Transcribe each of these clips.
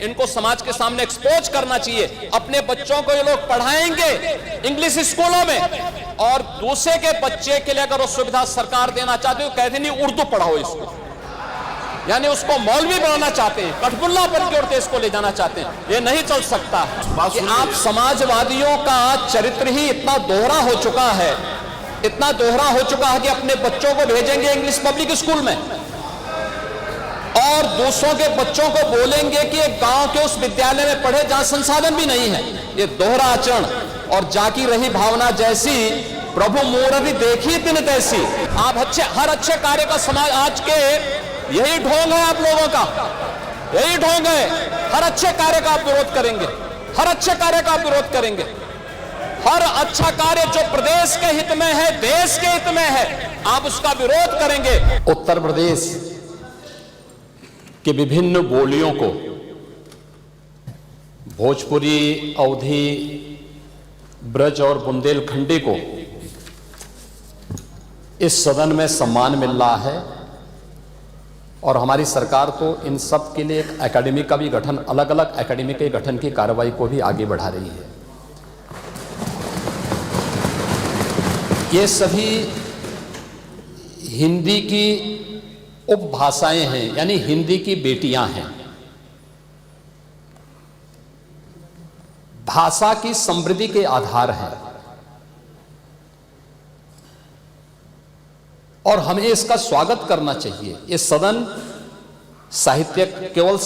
इनको समाज के सामने एक्सपोज करना चाहिए। अपने बच्चों को ये लोग पढ़ाएंगे इंग्लिश स्कूलों में, और दूसरे के बच्चे के लिए अगर वो सुविधा सरकार देना चाहते हो, कहते नहीं उर्दू पढ़ाओ इसको, यानी उसको मौलवी बनाना चाहते हैं, कठपुल्ला बन के देश को ले जाना चाहते हैं। ये नहीं चल सकता कि आप समाजवादियों का चरित्र ही इतना दोहरा हो चुका है, इतना दोहरा हो चुका है कि अपने बच्चों को भेजेंगे इंग्लिश पब्लिक स्कूल में और दूसरों के बच्चों को बोलेंगे कि एक गांव के उस विद्यालय में पढ़े जहां संसाधन भी नहीं है। ये दोहरा आचरण और जाकी रही भावना जैसी प्रभु मूर्ति देखी तिन तैसी। आप हर अच्छे कार्य का समाज आज के यही ढोंग है, आप लोगों का यही ढोंग है। हर अच्छे कार्य का आप विरोध करेंगे, हर अच्छे कार्य का आप विरोध करेंगे। हर अच्छा कार्य जो प्रदेश के हित में है, देश के हित में है, आप उसका विरोध करेंगे। उत्तर प्रदेश के विभिन्न बोलियों को, भोजपुरी, अवधी, ब्रज और बुंदेलखंडी को इस सदन में सम्मान मिल रहा है और हमारी सरकार तो इन सब के लिए एक एकेडमी का भी गठन, अलग अलग एकेडमी के गठन की कार्रवाई को भी आगे बढ़ा रही है। ये सभी हिंदी की उपभाषाएं हैं, यानी हिंदी की बेटियां हैं। भाषा की समृद्धि के आधार हैं और हमें इसका स्वागत करना चाहिए। ये सदन साहित्यिक, केवल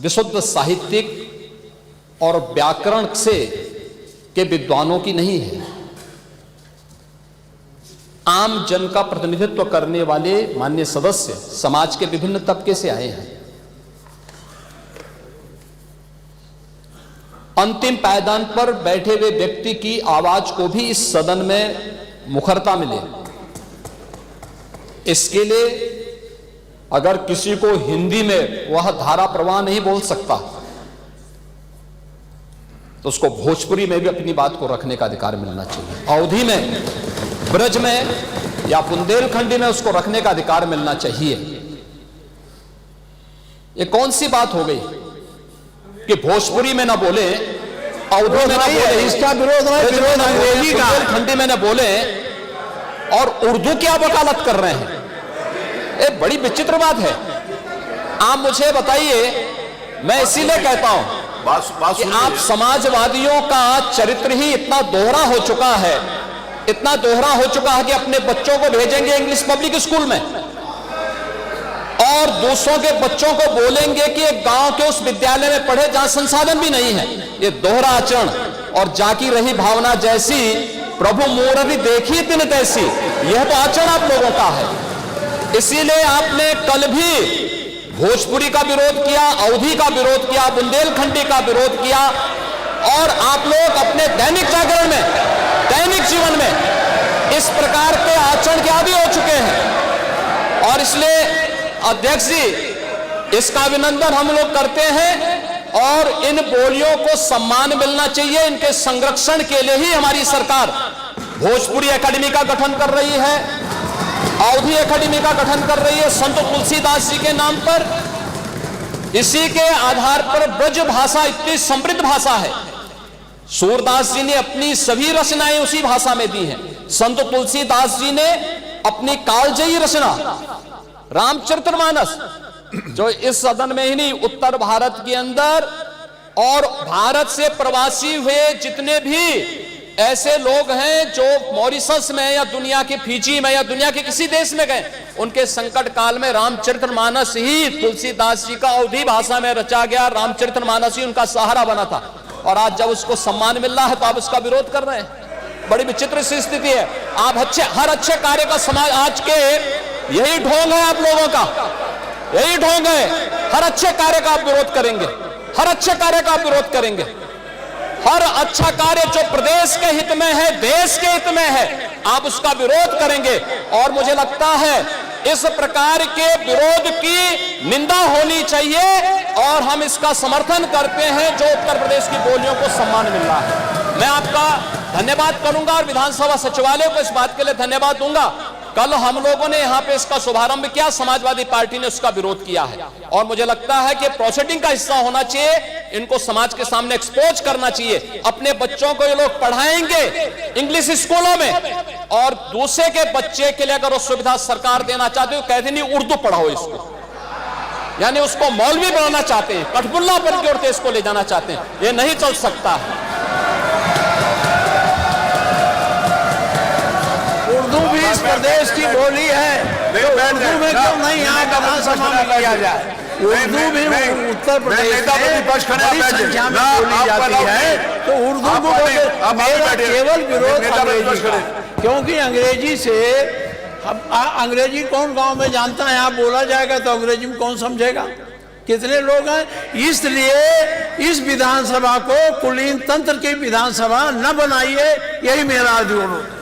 विशुद्ध साहित्यिक और व्याकरण से के विद्वानों की नहीं है, आम जन का प्रतिनिधित्व करने वाले माननीय सदस्य समाज के विभिन्न तबके से आए हैं। अंतिम पायदान पर बैठे हुए व्यक्ति की आवाज को भी इस सदन में मुखरता मिले, इसके लिए अगर किसी को हिंदी में वह धारा प्रवाह नहीं बोल सकता तो उसको भोजपुरी में भी अपनी बात को रखने का अधिकार मिलना चाहिए, अवधी में, ब्रज में या बुंदेलखंडी में उसको रखने का अधिकार मिलना चाहिए। ये कौन सी बात हो गई कि भोजपुरी में ना बोले, अवधी में ना बोले, इसका विरोध अंग्रेजी का, बुंदेलखंडी में ना बोले और उर्दू की आप वकालत कर रहे हैं। ये बड़ी विचित्र बात है। आप मुझे बताइए, मैं इसीलिए कहता हूं कि आप समाजवादियों का चरित्र ही इतना दोहरा हो चुका है, इतना दोहरा हो चुका है कि अपने बच्चों को भेजेंगे इंग्लिश पब्लिक स्कूल में और दूसरों के बच्चों को बोलेंगे कि एक गांव के उस विद्यालय में पढ़े जहां संसाधन भी नहीं है। ये दोहरा आचरण और जाकी रही भावना जैसी प्रभु मूर्ति देखी तिन तैसी, यह तो आचरण आप लोगों का है। इसीलिए आपने कल भी भोजपुरी का विरोध किया, अवधी का विरोध किया, बुंदेलखंडी का विरोध किया और आप लोग अपने दैनिक जागरण में, दैनिक जीवन में इस प्रकार के आचरण के आदी हो चुके हैं। और इसलिए अध्यक्ष जी, इसका अभिनंदन हम लोग करते हैं और इन बोलियों को सम्मान मिलना चाहिए। इनके संरक्षण के लिए ही हमारी सरकार भोजपुरी एकेडमी का गठन कर रही है, अवधी एकेडमी का गठन कर रही है संत तुलसीदास जी के नाम पर। इसी के आधार पर ब्रज भाषा इतनी समृद्ध भाषा है। सूरदास जी ने अपनी सभी रचनाएं उसी भाषा में दी हैं। संत तुलसीदास जी ने अपनी कालजयी रचना रामचरितमानस, जो इस सदन में ही नहीं, उत्तर भारत के अंदर और भारत से प्रवासी हुए जितने भी ऐसे लोग हैं जो मॉरिशस में या दुनिया के फिजी में या दुनिया के किसी देश में गए, उनके संकट काल में रामचरितमानस ही तुलसीदास जी का अवधी भाषा में रचा गया, रामचरितमानस ही उनका सहारा बना था। और आज जब उसको सम्मान मिल रहा है तो आप उसका विरोध कर रहे हैं। बड़ी विचित्र सी स्थिति है। आप हर अच्छे कार्य का समाज आज के यही ढोंग है, आप लोगों का यही ढोंग है। हर अच्छे कार्य का आप विरोध करेंगे, हर अच्छे कार्य का आप विरोध करेंगे। हर अच्छा कार्य जो प्रदेश के हित में है, देश के हित में है, आप उसका विरोध करेंगे। और मुझे लगता है इस प्रकार के विरोध की निंदा होनी चाहिए और हम इसका समर्थन करते हैं जो उत्तर प्रदेश की बोलियों को सम्मान मिल रहा है। मैं आपका धन्यवाद करूंगा और विधानसभा सचिवालय को इस बात के लिए धन्यवाद दूंगा। कल हम लोगों ने यहां पे इसका शुभारंभ किया, समाजवादी पार्टी ने उसका विरोध किया है और मुझे लगता है कि प्रोसीडिंग का हिस्सा होना चाहिए, इनको समाज के सामने एक्सपोज करना चाहिए। अपने बच्चों को ये लोग पढ़ाएंगे इंग्लिश स्कूलों में और दूसरे के बच्चे के लिए अगर वो सुविधा सरकार देना चाहते हो, कहते नहीं उर्दू पढ़ाओ इसको, यानी उसको मौलवी बनाना चाहते हैं, कठपुल्ला पर की ओर इसको ले जाना चाहते हैं। ये नहीं चल सकता है। उर्दू भी इस प्रदेश की बोली है, तो उर्दू में क्यों नहीं यहाँ विधानसभा में किया जाए? उर्दू भी उत्तर प्रदेश में बड़ी संख्या में बोली जाती है, तो उर्दू को मेरा केवल विरोध अंग्रेजी का, क्योंकि अंग्रेजी से अंग्रेजी कौन गांव में जानता है? यहाँ बोला जाएगा तो अंग्रेजी में कौन समझेगा? कितने लोग हैं? इसलिए इस विधानसभा को कुलीन तंत्र की विधानसभा न बनाइए, यही मेरा अनुरोध।